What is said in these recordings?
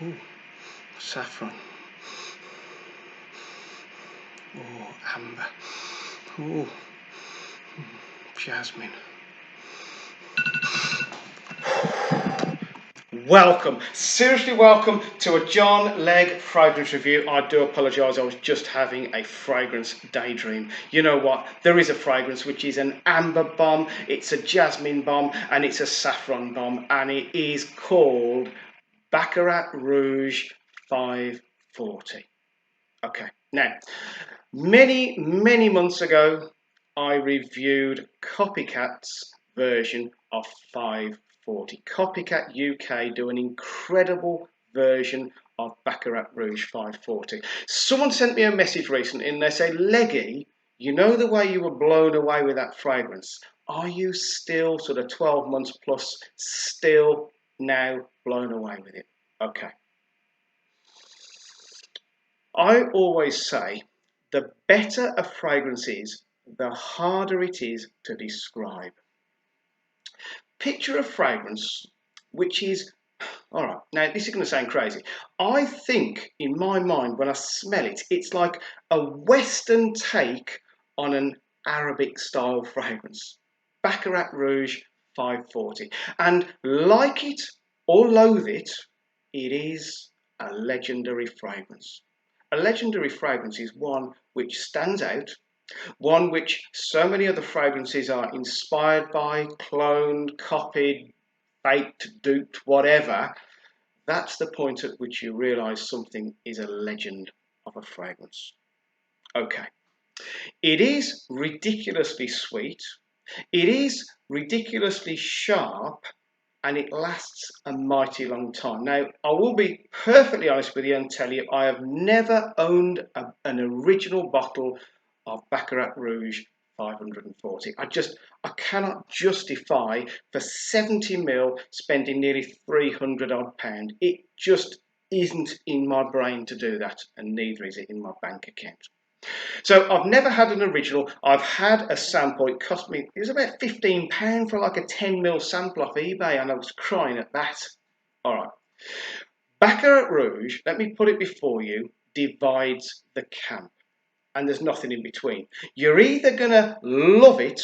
Ooh, saffron. Oh, amber. Ooh, jasmine. Welcome, seriously welcome to a John Legg fragrance review. I do apologise, I was just having a fragrance daydream. You know what, there is a fragrance which is an amber bomb, it's a jasmine bomb, and it's a saffron bomb, and it is called Baccarat Rouge 540. Okay, now, many months ago, I reviewed Copycat's version of 540. Copycat UK do an incredible version of Baccarat Rouge 540. Someone sent me a message recently and they say, Leggy, you know the way you were blown away with that fragrance? Are you still sort of 12 months plus still now blown away with it? Okay. I always say the better a fragrance is, the harder it is to describe. Picture a fragrance which is, all right, now this is going to sound crazy. I think in my mind when I smell it, it's like a Western take on an Arabic style fragrance. Baccarat Rouge 540. And like it or loathe it, it is a legendary fragrance. A legendary fragrance is one which stands out, one which so many other fragrances are inspired by, cloned, copied, faked, duped, whatever. That's the point at which you realize something is a legend of a fragrance. Okay. It is ridiculously sweet. It is ridiculously sharp, and it lasts a mighty long time. Now, I will be perfectly honest with you and tell you I have never owned an original bottle of Baccarat Rouge 540. I cannot justify for 70ml spending nearly 300 odd pound. It just isn't in my brain to do that, and neither is it in my bank account. So I've never had an original. I've had a sample. It was about £15 for like a 10ml sample off eBay, and I was crying at that. All right. Baccarat Rouge, let me put it before you, divides the camp, and there's nothing in between. You're either going to love it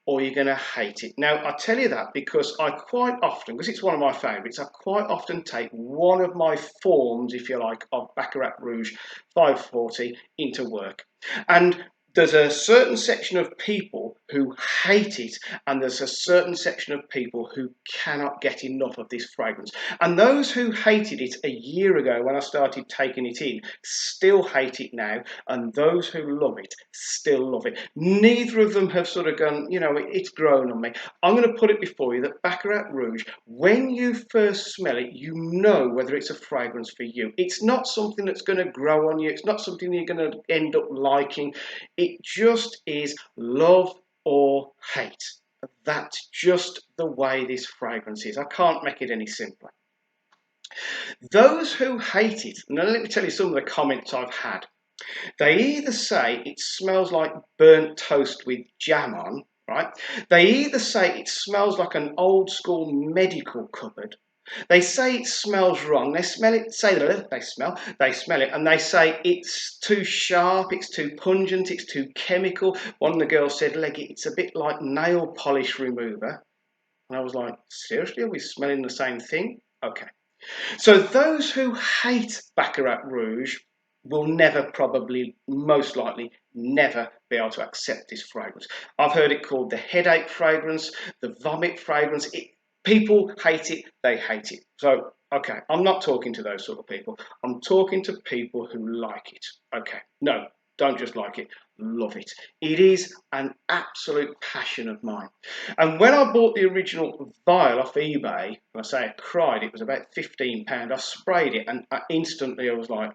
or you're going to hate it. Now, I tell you that because I quite often, because it's one of my favourites, I quite often take one of my forms, if you like, of Baccarat Rouge 540 into work. And there's a certain section of people who hate it, and there's a certain section of people who cannot get enough of this fragrance. And those who hated it a year ago when I started taking it in still hate it now, and those who love it still love it. Neither of them have sort of gone, you know, it's grown on me. I'm going to put it before you that Baccarat Rouge, when you first smell it, you know whether it's a fragrance for you. It's not something that's going to grow on you. It's not something you're going to end up liking. It just is love or hate. That's just the way this fragrance is. I can't make it any simpler. Those who hate it, now let me tell you some of the comments I've had. They either say it smells like burnt toast with jam on, right? They either say it smells like an old school medical cupboard. They say it smells wrong. They smell it, they smell it, and they say it's too sharp, it's too pungent, it's too chemical. One of the girls said, Leggy, it's a bit like nail polish remover. And I was like, seriously, are we smelling the same thing? Okay. So those who hate Baccarat Rouge will never, probably, most likely, never be able to accept this fragrance. I've heard it called the headache fragrance, the vomit fragrance. People hate it, they hate it. So, okay, I'm not talking to those sort of people. I'm talking to people who like it. Okay, no, don't just like it, love it. It is an absolute passion of mine. And when I bought the original vial off eBay, and I say I cried, it was about £15. I sprayed it and instantly I was like,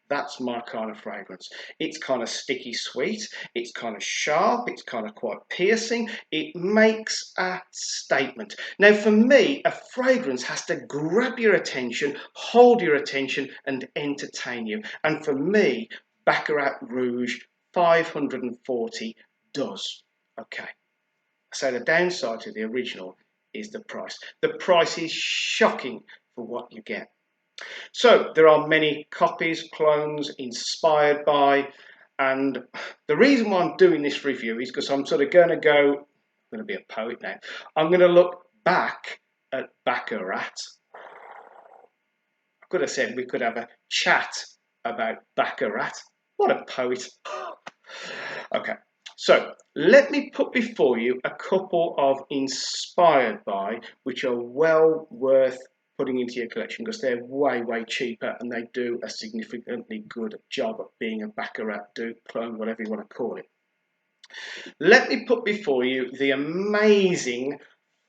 that's my kind of fragrance. It's kind of sticky sweet, it's kind of sharp, it's kind of quite piercing. It makes a statement. Now for me, a fragrance has to grab your attention, hold your attention and entertain you. And for me, Baccarat Rouge 540 does. Okay. So the downside to the original is the price. The price is shocking for what you get. So there are many copies, clones inspired by, and the reason why I'm doing this review is because I'm sort of going to go, I'm going to be a poet now, I'm going to look back at Baccarat. I could have said we could have a chat about Baccarat. What a poet. Okay, so let me put before you a couple of inspired by, which are well worth putting into your collection because they're way cheaper and they do a significantly good job of being a Baccarat dupe, clone, whatever you want to call it. Let me put before you the amazing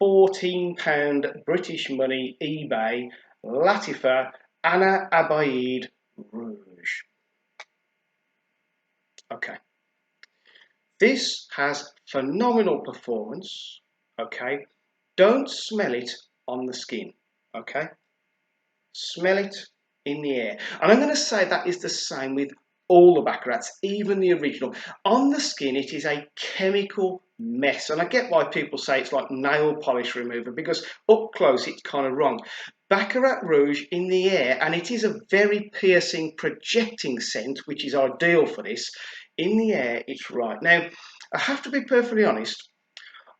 £14 British money eBay Latifa Abiyedh Rouge. Okay, this has phenomenal performance. Okay, don't smell it on the skin. Okay, smell it in the air. And I'm going to say that is the same with all the Baccarats, even the original. On the skin, it is a chemical mess. And I get why people say it's like nail polish remover, because up close, it's kind of wrong. Baccarat Rouge in the air, and it is a very piercing, projecting scent, which is ideal for this. In the air, it's right. Now, I have to be perfectly honest,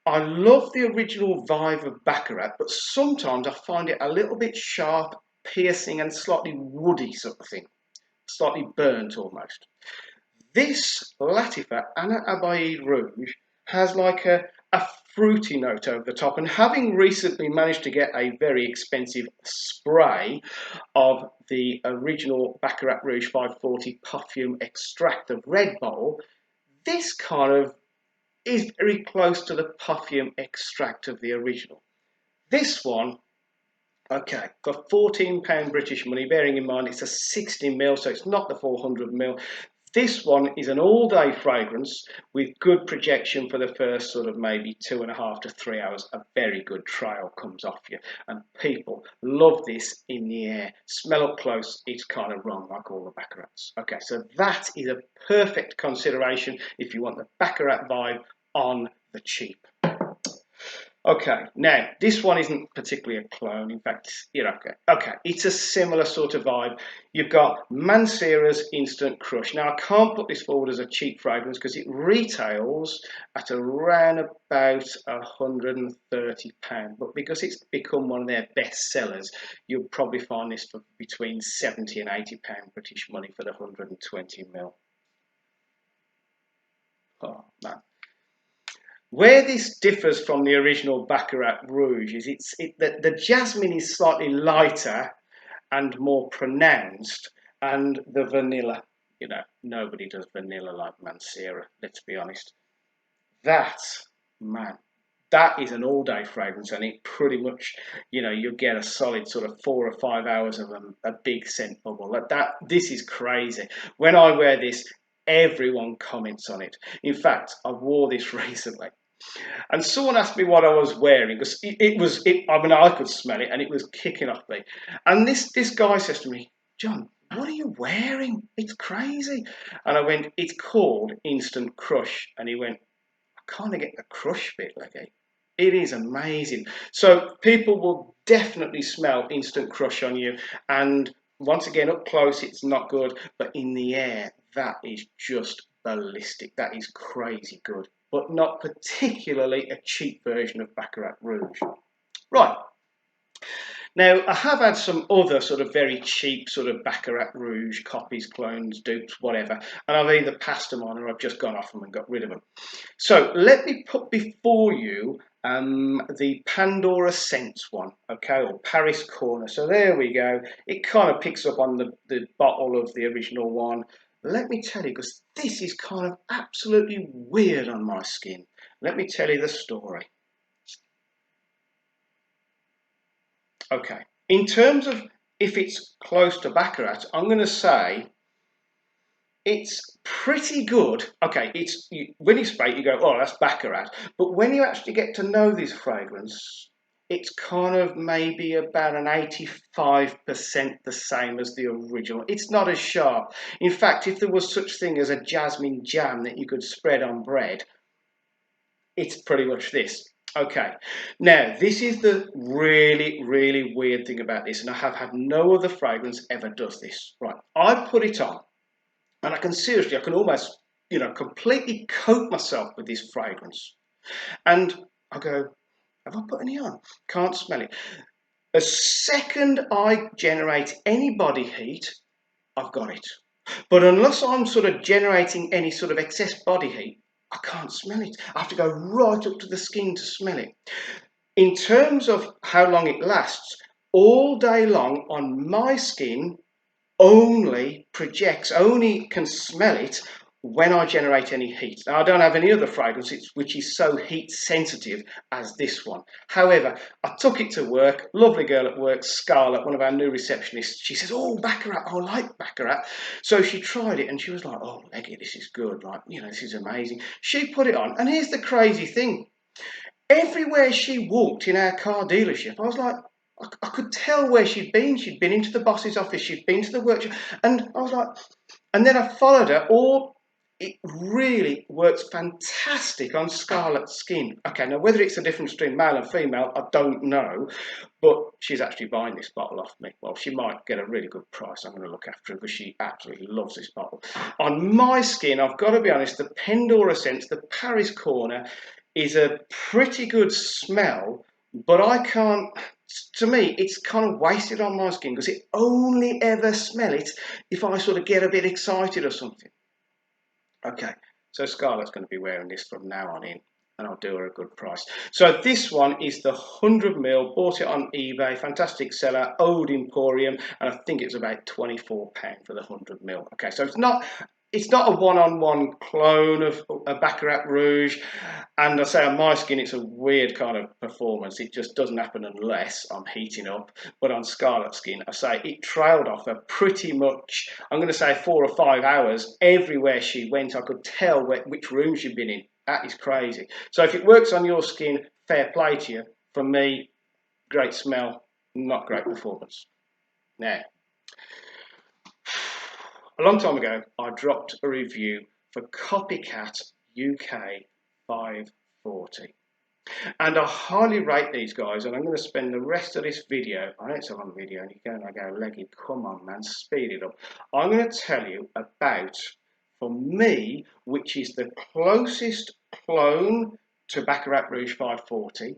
I love the original vibe of Baccarat, but sometimes I find it a little bit sharp, piercing, and slightly woody sort of thing, slightly burnt almost. This Latifa Abiyedh Rouge has like a fruity note over the top, and having recently managed to get a very expensive spray of the original Baccarat Rouge 540 perfume extract of Red Bottle, this kind of is very close to the perfume extract of the original. This one, okay, for £14 British money, bearing in mind it's a 60ml, so it's not the 400ml. This one is an all-day fragrance with good projection for the first sort of maybe 2.5 to 3 hours. A very good trail comes off you, and people love this in the air. Smell up close, it's kind of wrong, like all the Baccarats. Okay, so that is a perfect consideration if you want the Baccarat vibe on the cheap. Okay, now this one isn't particularly a clone. In fact, okay, it's a similar sort of vibe. You've got Mancera's Instant Crush. Now I can't put this forward as a cheap fragrance because it retails at around about £130, but because it's become one of their best sellers, you'll probably find this for between £70 and £80 British money for the 120ml. Oh man. Where this differs from the original Baccarat Rouge is the jasmine is slightly lighter and more pronounced, and the vanilla, nobody does vanilla like Mancera, let's be honest. That, man, that is an all-day fragrance, and it pretty much, you'll get a solid sort of 4 or 5 hours of a big scent bubble. This is crazy. When I wear this, everyone comments on it. In fact, I wore this recently, and someone asked me what I was wearing because I could smell it and it was kicking off me. And this guy says to me, "John, what are you wearing? It's crazy." And I went, "It's called Instant Crush." And he went, "I kind of get the crush bit, like it is amazing." So people will definitely smell Instant Crush on you, and once again, up close, it's not good, but in the air, that is just ballistic. That is crazy good, but not particularly a cheap version of Baccarat Rouge. Right. Now, I have had some other sort of very cheap sort of Baccarat Rouge copies, clones, dupes, whatever, and I've either passed them on or I've just gone off them and got rid of them. So let me put before you the Pandora Scent one, okay, or Paris Corner. So there we go. It kind of picks up on the bottle of the original one. Let me tell you, because this is kind of absolutely weird on my skin. Let me tell you the story. Okay, in terms of if it's close to Baccarat, I'm going to say it's pretty good. Okay, when you spray it, you go, "Oh, that's Baccarat." But when you actually get to know this fragrance, it's kind of maybe about an 85% the same as the original. It's not as sharp. In fact, if there was such thing as a jasmine jam that you could spread on bread, it's pretty much this. Okay, now this is the really, really weird thing about this, and I have had no other fragrance ever does this. Right, I put it on, and I can almost, completely coat myself with this fragrance. And I go, have I put any on? Can't smell it. The second I generate any body heat, I've got it. But unless I'm sort of generating any sort of excess body heat, I can't smell it. I have to go right up to the skin to smell it. In terms of how long it lasts, all day long on my skin only can smell it when I generate any heat. Now, I don't have any other fragrance which is so heat sensitive as this one. However, I took it to work, lovely girl at work, Scarlett, one of our new receptionists, she says, oh, Baccarat, I like Baccarat. So she tried it and she was like, oh, Leggy, this is good, like, this is amazing. She put it on, and here's the crazy thing. Everywhere she walked in our car dealership, I was like, I could tell where she'd been. She'd been into the boss's office, she'd been to the workshop, and I was like, and then I followed her. It really works fantastic on Scarlett's skin. Okay, now whether it's a difference between male and female, I don't know, but she's actually buying this bottle off me. Well, she might get a really good price. I'm going to look after her because she absolutely loves this bottle. On my skin, I've got to be honest, the Pandora Scent, the Paris Corner, is a pretty good smell, but I can't, to me, it's kind of wasted on my skin because it only ever smell it if I sort of get a bit excited or something. Okay, so Scarlett's going to be wearing this from now on in, and I'll do her a good price. So this one is the 100ml, bought it on eBay, fantastic seller, Old Emporium, and I think it's about £24 for the 100ml. Okay, so it's not a one-on-one clone of a Baccarat Rouge, and I say on my skin it's a weird kind of performance. It just doesn't happen unless I'm heating up. But on Scarlett's skin, I say it trailed off her pretty much, I'm going to say 4 or 5 hours. Everywhere she went, I could tell which room she'd been in. That is crazy. So if it works on your skin, fair play to you. For me, great smell, not great performance. Now, a long time ago, I dropped a review for Copycat UK 540. And I highly rate these guys, and I'm going to spend the rest of this video, I know it's a long video, and you go and I go, Leggy, come on man, speed it up. I'm going to tell you about, for me, which is the closest clone to Baccarat Rouge 540,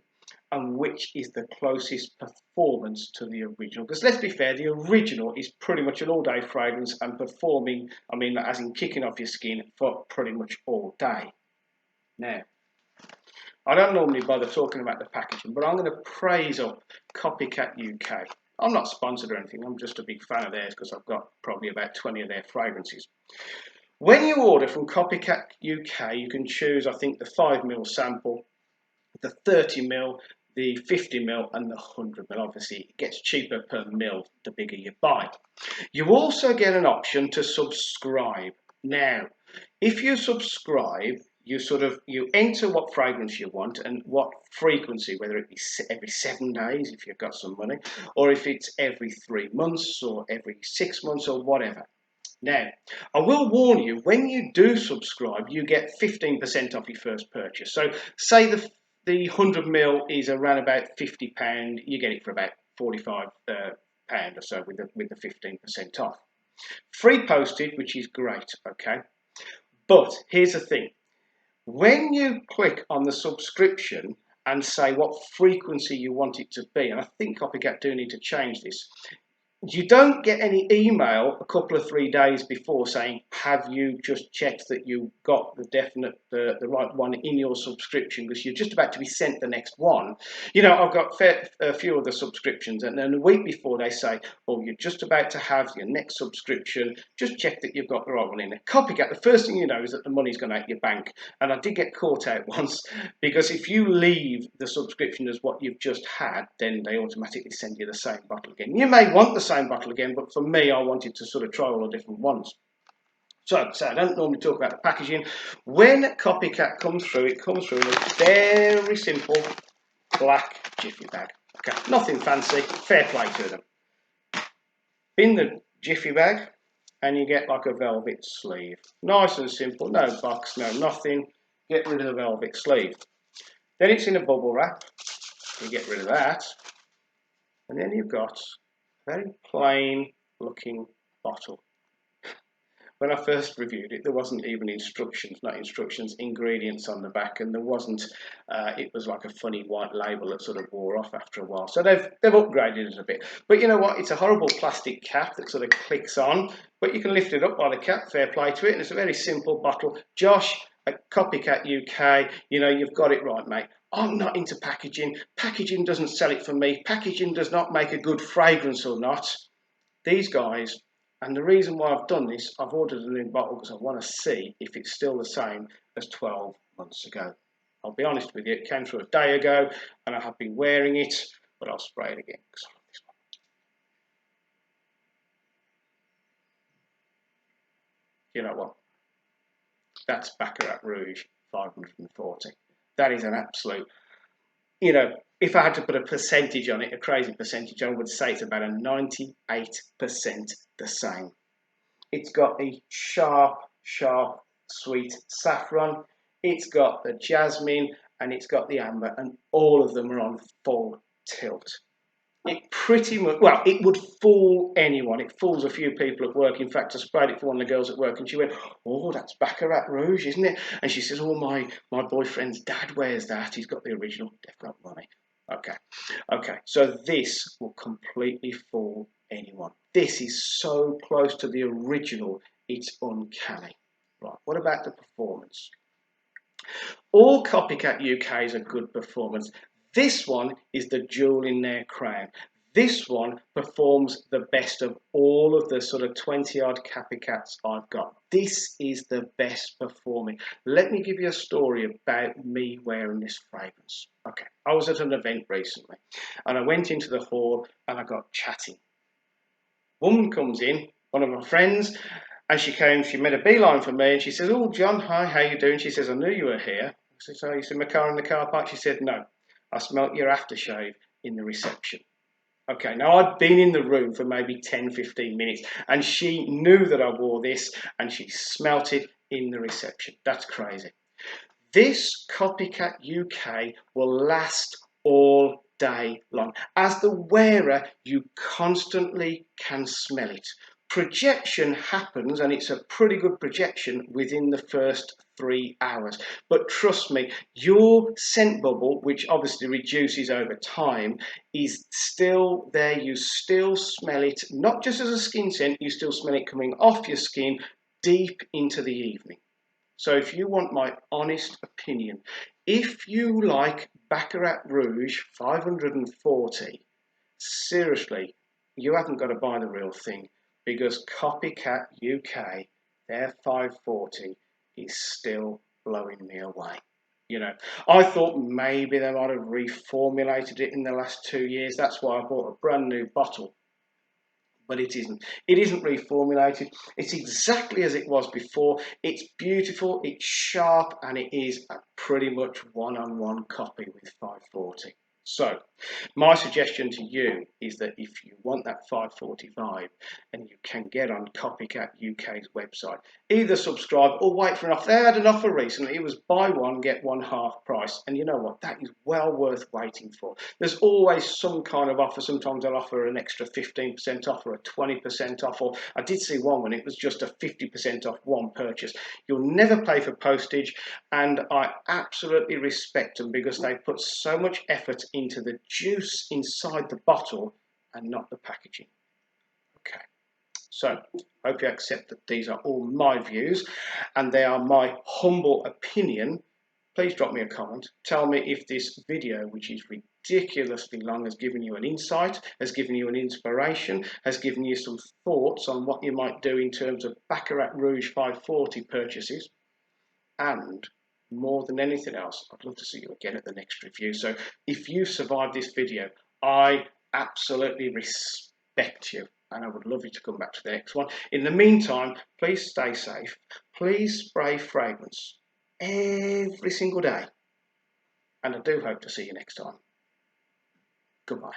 and which is the closest performance to the original. Because let's be fair, the original is pretty much an all-day fragrance and performing, I mean, as in kicking off your skin for pretty much all day. Now, I don't normally bother talking about the packaging, but I'm going to praise up Copycat UK. I'm not sponsored or anything, I'm just a big fan of theirs because I've got probably about 20 of their fragrances. When you order from Copycat UK, you can choose, I think, the 5ml sample, the 30ml, the 50ml and the 100ml. Obviously, it gets cheaper per mil the bigger you buy. You also get an option to subscribe. Now, if you subscribe, you enter what fragrance you want and what frequency, whether it be every 7 days if you've got some money, or if it's every 3 months or every 6 months or whatever. Now, I will warn you, when you do subscribe, you get 15% off your first purchase. So say the 100ml is around about £50, you get it for about £45 or so with the 15% off. Free postage, which is great, okay? But here's the thing. When you click on the subscription and say what frequency you want it to be, and I think Copycat do need to change this, you don't get any email a couple of 3 days before saying, have you just checked that you got the right one in your subscription, because you're just about to be sent the next one. I've got a few of the subscriptions, and then a week before they say, oh, you're just about to have your next subscription, just check that you've got the right one in there. Copycat, the first thing you know is that the money's gone out your bank. And I did get caught out once, because if you leave the subscription as what you've just had, then they automatically send you the same bottle again. You may want the same bottle again, but for me, I wanted to sort of try all the different ones. So I don't normally talk about the packaging. When Copycat comes through, it comes through in a very simple black jiffy bag. Okay, nothing fancy, fair play to them. In the jiffy bag, and you get like a velvet sleeve. Nice and simple, no box, no nothing. Get rid of the velvet sleeve. Then it's in a bubble wrap. You get rid of that. And then you've got a very plain looking bottle. When I first reviewed it, there wasn't even ingredients on the back, and there wasn't, it was like a funny white label that sort of wore off after a while. So they've upgraded it a bit. But you know what? It's a horrible plastic cap that sort of clicks on, but you can lift it up by the cap, fair play to it, and it's a very simple bottle. Josh at Copycat UK, you know, you've got it right, mate. I'm not into packaging. Packaging doesn't sell it for me. Packaging does not make a good fragrance or not. These guys, and the reason why I've done this, I've ordered a new bottle because I want to see if it's still the same as 12 months ago. I'll be honest with you, it came through a day ago and I have been wearing it, but I'll spray it again because I love this one. You know what? That's Baccarat Rouge 540. That is an absolute, you know, if I had to put a percentage on it, a crazy percentage, I would say it's about a 98% the same. It's got a sharp, sweet saffron. It's got the jasmine and it's got the amber, and all of them are on full tilt. It pretty much, well, it would fool anyone. It fools a few people at work. In fact, I sprayed it for one of the girls at work and she went, "Oh, that's Baccarat Rouge, isn't it?" And she says, "Oh, my boyfriend's dad wears that. He's got the original." They've got money. Okay, so this will completely fool anyone. This is so close to the original, it's uncanny. Right, what about the performance? All Copycat UK is a good performance. This one is the jewel in their crown. This one performs the best of all of the sort of 20 odd copycats I've got. This is the best performing. Let me give you a story about me wearing this fragrance. Okay, I was at an event recently and I went into the hall and I got chatting. Woman comes in, one of my friends, and she made a beeline for me and she says, "Oh, John, hi, how you doing?" She says, "I knew you were here." I said, "So you see my car in the car park?" She said, "No, I smelt your aftershave in the reception." Okay, now I'd been in the room for maybe 10, 15 minutes and she knew that I wore this and she smelt it in the reception. That's crazy. This Copycat UK will last all day long. As the wearer, you constantly can smell it. Projection happens, and it's a pretty good projection within the first 3 hours. But trust me, your scent bubble, which obviously reduces over time, is still there. You still smell it, not just as a skin scent, you still smell it coming off your skin deep into the evening. So if you want my honest opinion, if you like Baccarat Rouge 540, seriously, you haven't got to buy the real thing, because Copycat UK, their 540 is still blowing me away. You know, I thought maybe they might have reformulated it in the last 2 years. That's why I bought a brand new bottle. But it isn't. It isn't reformulated. It's exactly as it was before. It's beautiful, it's sharp, and it is a pretty much one-on-one copy with 540. So, my suggestion to you is that if you want that 540 vibe and you can get on Copycat UK's website, either subscribe or wait for an offer. They had an offer recently. It was buy one, get one half price. And you know what? That is well worth waiting for. There's always some kind of offer. Sometimes they'll offer an extra 15% off or a 20% off. Or I did see one when it was just a 50% off one purchase. You'll never pay for postage. And I absolutely respect them because they put so much effort into the juice inside the bottle and not the packaging. Okay, so hope you accept that these are all my views and they are my humble opinion. Please drop me a comment. Tell me if this video, which is ridiculously long, has given you an insight, has given you an inspiration, has given you some thoughts on what you might do in terms of Baccarat Rouge 540 purchases. And more than anything else, I'd love to see you again at the next review. So if you survived this video, I absolutely respect you and I would love you to come back to the next one. In the meantime, please stay safe. Please spray fragrance every single day. And I do hope to see you next time. Goodbye.